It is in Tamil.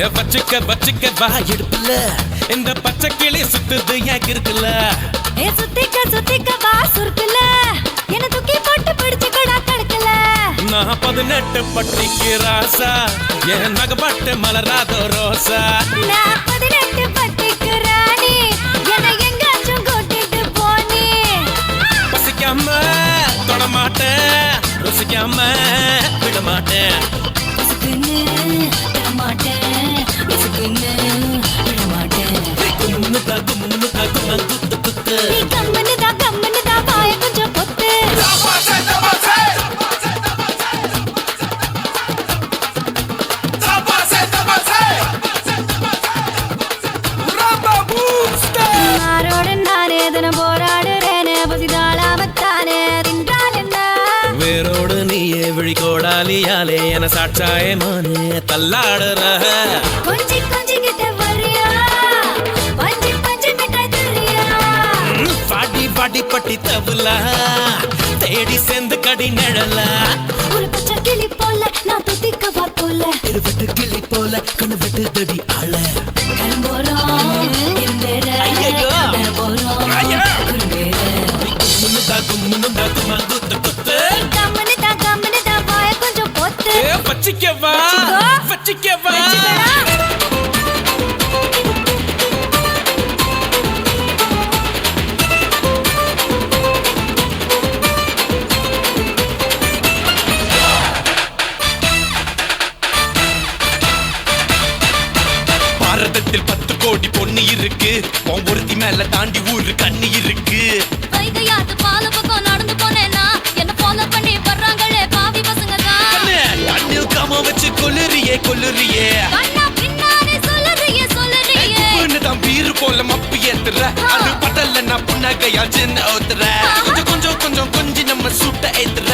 பச்சிக்க வா எடுப்புல இந்த பச்சை கிளி சுத்துது ஏன் இருக்குல்ல சுத்திக்க வா சுருக்குல என்ன தூக்கி போட்டு பிடிச்சு கூட கடுக்கல நான் 18 பட்டிக்கு ராசா என் நகப்பட்டு மலராதோ ரோசா நான் 18 பட்டிக்கு ராணி என்ன எங்காச்சும் கூட்டிட்டு போனி பசிக்காம தொடமாட்டேன் ருசிக்காம விடமாட்டேன் வேரோடு நீயே விழிகோடாலியாலே என சாட்சாயே மானே தள்ளாடுற கொஞ்சி கிட்ட வரியா பஞ்சி மிட்டாய் தரியா பாட்டி பட்டி தபுலா தேடி சேர்ந்து கடி நிழல ஒரு பச்சை கிளி போல நான் துதிக்க வா போல இருவட்டு கிளி போல கண்ணு வெட்டு தடி ஆள கரும்போறோம் இருந்தேற ஐயோ கரும்போறோம் கும்முனுதா கும்மாங்குத்து குத்து கம்மனுதா வாய கொஞ்சம் பொத்து பச்சிக்கவா பாரதத்தில் 10 கோடி பொண்ணு இருக்கு ஒருத்தி மேல தாண்டி ஊரு கண்ணி இருக்கு வைகையாத்து பால பக்கம் நடந்து போனேனா என்ன ஃபாலோ பண்ணி வர்றாங்களே பாவி பசங்க தான் கண்ணில் காம வச்சு கொல்லுறியே கண்ணா பின்னாடி சொல்லுறியே பொண்ணு தான் பீரு போல மப்பு ஏத்துற அது படல நான் புன்னகையா சின்ன ஓத்துற கொஞ்சம் நம்ம சுட்ட ஏத்துற